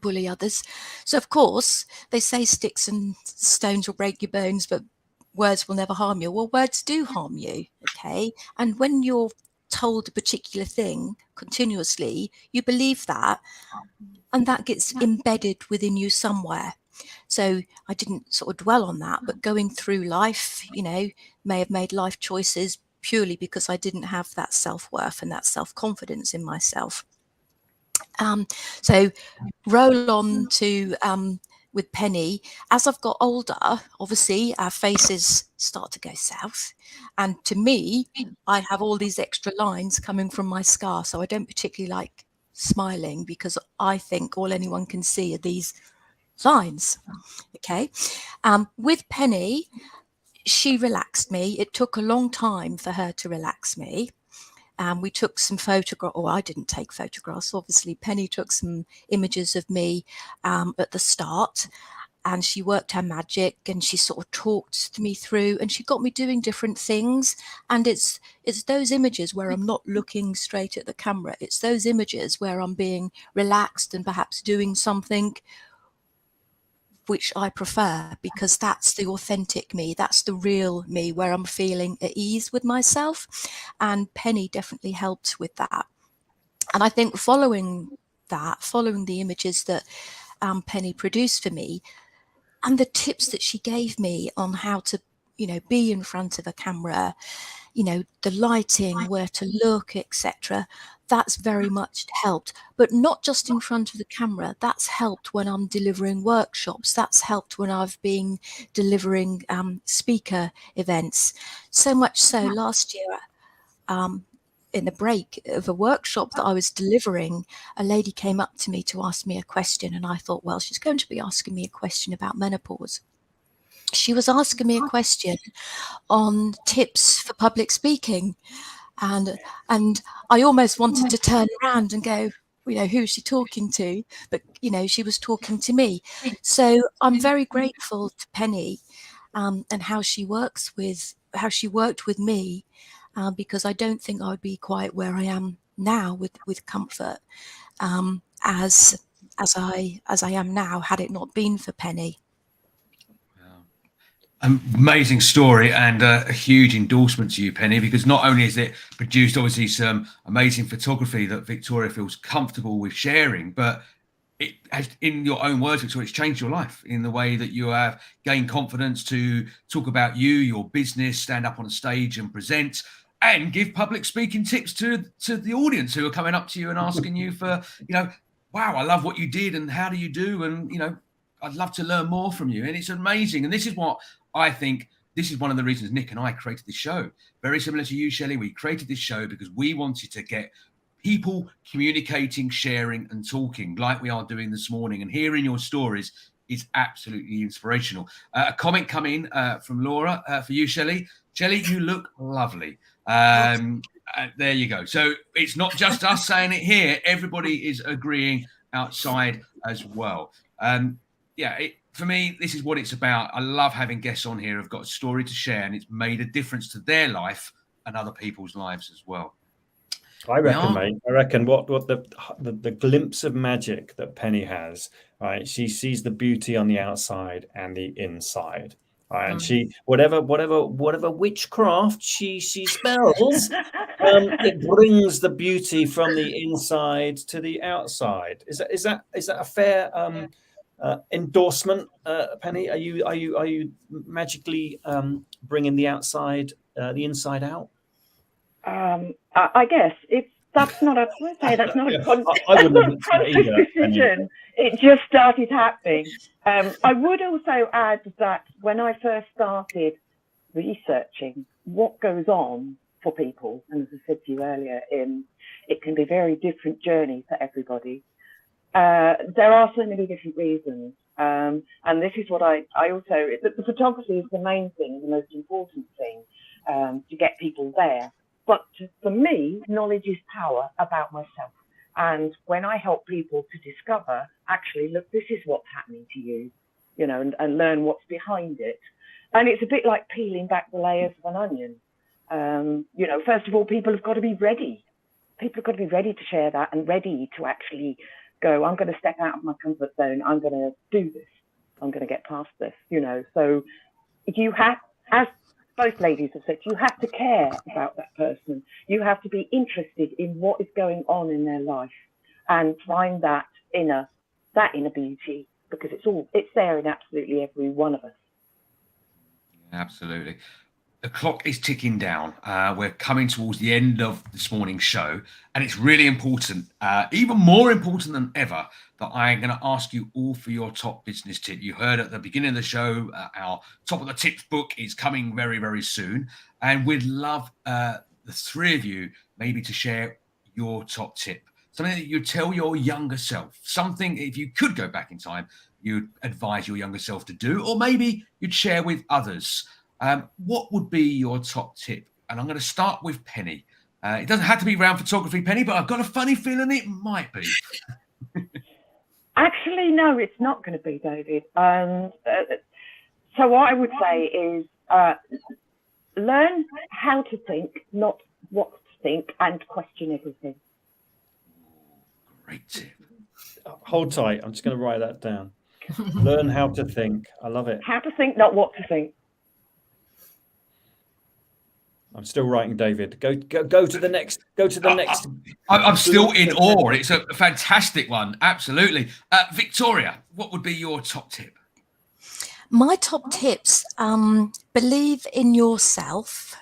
bully others. So of course they say sticks and stones will break your bones, but words will never harm you. Well, words do harm you. Okay. And when you're told a particular thing continuously, you believe that, and that gets embedded within you somewhere. So I didn't sort of dwell on that, but going through life, may have made life choices purely because I didn't have that self-worth and that self-confidence in myself. So roll on to with Penny. As I've got older, obviously our faces start to go south, and to me, I have all these extra lines coming from my scar, so I don't particularly like smiling because I think all anyone can see are these lines. Okay. With Penny, she relaxed me. It took a long time for her to relax me. We took some photographs, or I didn't take photographs, obviously. Penny took some images of me at the start, and she worked her magic, and she sort of talked me through, and she got me doing different things. And it's those images where I'm not looking straight at the camera. It's those images where I'm being relaxed and perhaps doing something which I prefer, because that's the authentic me, that's the real me, where I'm feeling at ease with myself. And Penny definitely helped with that. And I think following the images that Penny produced for me, and the tips that she gave me on how to, be in front of a camera, the lighting, where to look, etc., that's very much helped. But not just in front of the camera, that's helped when I'm delivering workshops, that's helped when I've been delivering speaker events. So much so last year, in the break of a workshop that I was delivering, a lady came up to me to ask me a question, and I thought, well, she's going to be asking me a question about menopause. She was asking me a question on tips for public speaking, and I almost wanted to turn around and go, who's she talking to? But she was talking to me. So I'm very grateful to Penny and how she worked with me, because I don't think I would be quite where I am now with comfort as I am now, had it not been for Penny. Amazing story, and a huge endorsement to you, Penny, because not only has it produced obviously some amazing photography that Victoria feels comfortable with sharing, but it has, in your own words, Victoria, it's changed your life in the way that you have gained confidence to talk about you, your business, stand up on a stage and present, and give public speaking tips to the audience who are coming up to you and asking you for, wow, I love what you did and how do you do? And, I'd love to learn more from you. And it's amazing. And this is what I think, this is one of the reasons Nick and I created this show. Very similar to you, Shelley. We created this show because we wanted to get people communicating, sharing and talking like we are doing this morning, and hearing your stories is absolutely inspirational. A comment coming from Laura for you, Shelley. Shelley, you look lovely. There you go. So it's not just us saying it here. Everybody is agreeing outside as well. For me, this is what it's about. I love having guests on here who've got a story to share, and it's made a difference to their life and other people's lives as well. I reckon, mate. I reckon what the glimpse of magic that Penny has, right? She sees the beauty on the outside and the inside, right? And she whatever witchcraft she spells, it brings the beauty from the inside to the outside. Is that a fair endorsement, Penny? Are you magically bringing the outside, the inside out? I guess that's not a conscious decision. It just started happening. I would also add that when I first started researching what goes on for people, and as I said to you earlier, it can be very different journey for everybody. There are so many different reasons, and this is what I also. The photography is the main thing, the most important thing to get people there. But for me, knowledge is power about myself. And when I help people to discover, actually, look, this is what's happening to you, and learn what's behind it. And it's a bit like peeling back the layers of an onion. First of all, people have got to be ready. People have got to be ready to share that and ready to actually go, I'm going to step out of my comfort zone. I'm going to do this. I'm going to get past this, So you have, as both ladies have said, you have to care about that person. You have to be interested in what is going on in their life and find that inner beauty, because it's there in absolutely every one of us. Absolutely. The clock is ticking down. We're coming towards the end of this morning's show, and it's really important, even more important than ever, that I'm going to ask you all for your top business tip. You heard at the beginning of the show, our top of the tips book is coming very, very soon, and we'd love the three of you maybe to share your top tip, something that you tell your younger self, something, if you could go back in time, you'd advise your younger self to do, or maybe you'd share with others. What would be your top tip? And I'm going to start with Penny. It doesn't have to be around photography, Penny, but I've got a funny feeling it might be. Actually, no, it's not going to be, David. So what I would say is learn how to think, not what to think, and question everything. Great tip. Hold tight. I'm just going to write that down. Learn how to think. I love it. How to think, not what to think. I'm still writing, David. Go to the next. Go to the next. I'm still in awe. It's a fantastic one. Absolutely. Victoria, what would be your top tip? My top tips, believe in yourself.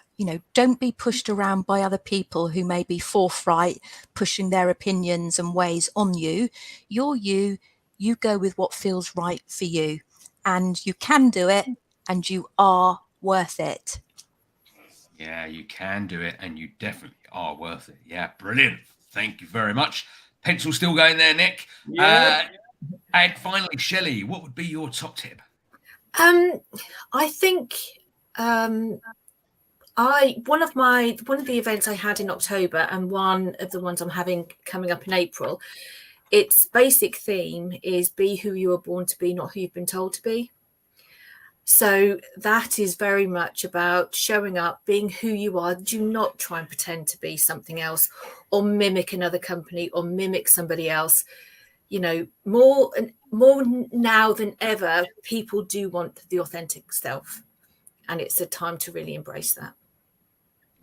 Don't be pushed around by other people who may be forthright, pushing their opinions and ways on you. You're you. You go with what feels right for you. And you can do it, and you are worth it. Yeah, you can do it, and you definitely are worth it. Yeah, brilliant. Thank you very much. Pencil still going there, Nick. Yeah. And finally, Shelley, what would be your top tip? I think one of the events I had in October, and one of the ones I'm having coming up in April, its basic theme is be who you were born to be, not who you've been told to be. So that is very much about showing up, being who you are. Do not try and pretend to be something else or mimic another company or mimic somebody else. More now than ever, people do want the authentic self, and it's a time to really embrace that.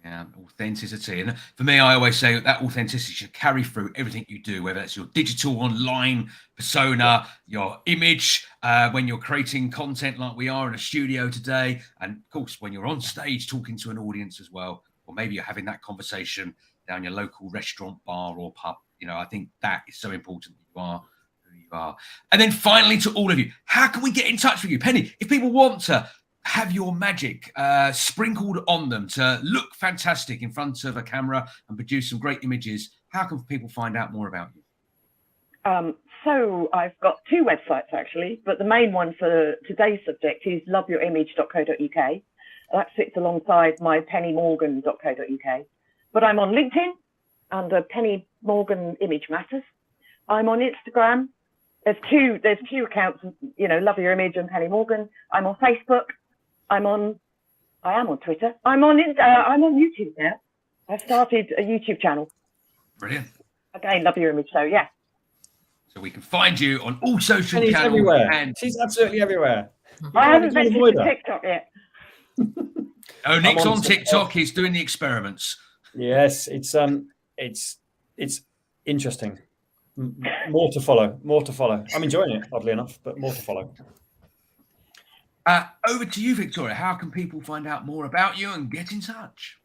Yeah, authenticity. And for me, I always say that authenticity should carry through everything you do, whether it's your digital online persona, your image, when you're creating content like we are in a studio today, and of course, when you're on stage talking to an audience as well, or maybe you're having that conversation down your local restaurant, bar, or pub. You know, I think that is so important that you are who you are. And then finally, to all of you, how can we get in touch with you? Penny, if people want to have your magic sprinkled on them to look fantastic in front of a camera and produce some great images, how can people find out more about you? So I've got two websites actually, but the main one for today's subject is loveyourimage.co.uk. That sits alongside my pennymorgan.co.uk. But I'm on LinkedIn under Penny Morgan Image Matters. I'm on Instagram. There's two accounts, you know, Love Your Image and Penny Morgan. I'm on Facebook. I am on Twitter. I'm on YouTube now. I've started a YouTube channel. Brilliant. Again, Love Your Image. So yeah. So we can find you on all social Penny's channels. everywhere. And She's absolutely everywhere. I haven't ventured to TikTok yet. oh, Nick's I'm on TikTok. He's doing the experiments. Yes, it's interesting. More to follow. More to follow. I'm enjoying it, oddly enough, but more to follow. Over to you, Victoria. How can people find out more about you and get in touch?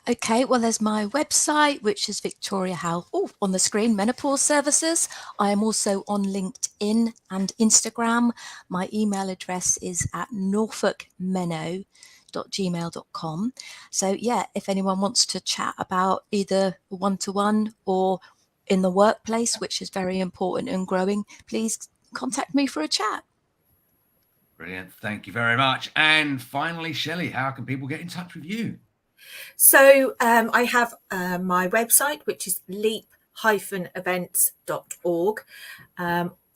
Okay, well, there's my website, which is Victoria Howell. Oh, on the screen, Menopause Services. I am also on LinkedIn and Instagram. My email address is at norfolkmeno@gmail.com. So yeah, if anyone wants to chat about either one-to-one or in the workplace, which is very important and growing, please contact me for a chat. Brilliant. Thank you very much. And finally, Shelley, how can people get in touch with you? So I have my website, which is leap-events.org.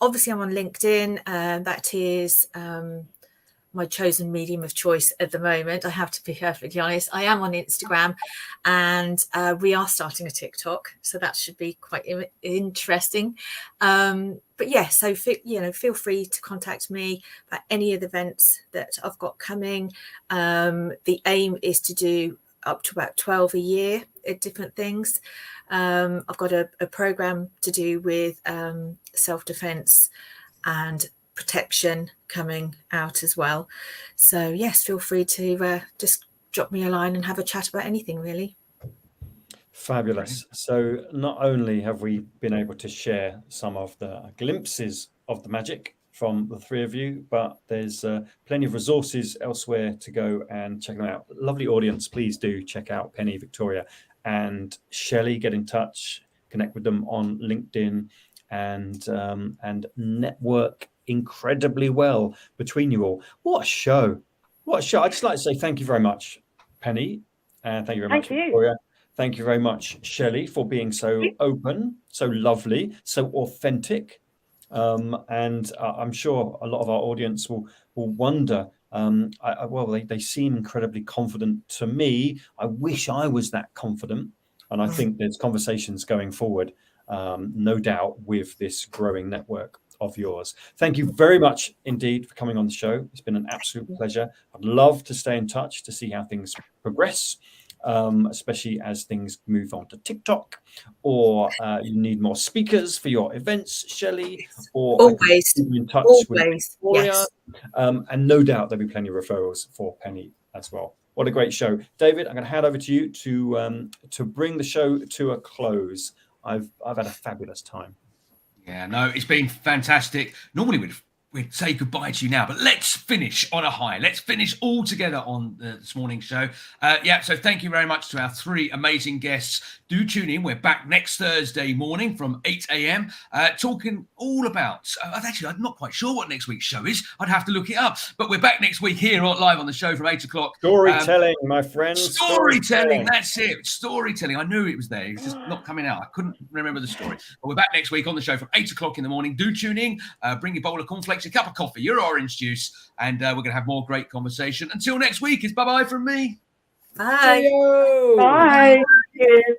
Obviously, I'm on LinkedIn. That is my chosen medium of choice at the moment. I have to be perfectly honest. I am on Instagram, and we are starting a TikTok, so that should be quite interesting. But yeah, so feel free to contact me about any of the events that I've got coming. The aim is to do up to about 12 a year at different things. I've got a program to do with self-defense and protection coming out as well. So yes, feel free to just drop me a line and have a chat about anything really. Fabulous. So not only have we been able to share some of the glimpses of the magic from the three of you, but there's plenty of resources elsewhere to go and check them out. Lovely audience, please do check out Penny, Victoria and Shelley. Get in touch, connect with them on LinkedIn, and network incredibly well between you all. What a show. What a show. I'd just like to say thank you very much, Penny, and thank you very much, Victoria. Thank you very much, Shelley, for being so open, so lovely, so authentic. And I'm sure a lot of our audience will wonder, they seem incredibly confident to me. I wish I was that confident. And I think there's conversations going forward, no doubt, with this growing network of yours. Thank you very much indeed for coming on the show. It's been an absolute pleasure. I'd love to stay in touch to see how things progress, especially as things move on to TikTok, or you need more speakers for your events, Shelley, or always in touch with Victoria. Yes. And no doubt there'll be plenty of referrals for Penny as well. What a great show. David, I'm going to hand over to you to bring the show to a close. I've had a fabulous time. Yeah, no, it's been fantastic. Normally we'd say goodbye to you now, but let's finish on a high. Let's finish all together on this morning's show. So thank you very much to our three amazing guests. Do tune in. We're back next Thursday morning from 8 a.m. Talking all about, I'm not quite sure what next week's show is. I'd have to look it up. But we're back next week here live on the show from 8 o'clock. Storytelling, my friends. Storytelling, that's it. Storytelling. I knew it was there. It was just not coming out. I couldn't remember the story. But we're back next week on the show from 8 o'clock in the morning. Do tune in. Bring your bowl of cornflakes, a cup of coffee, your orange juice, and we're going to have more great conversation. Until next week, it's bye-bye from me. Bye. Bye. Cheers.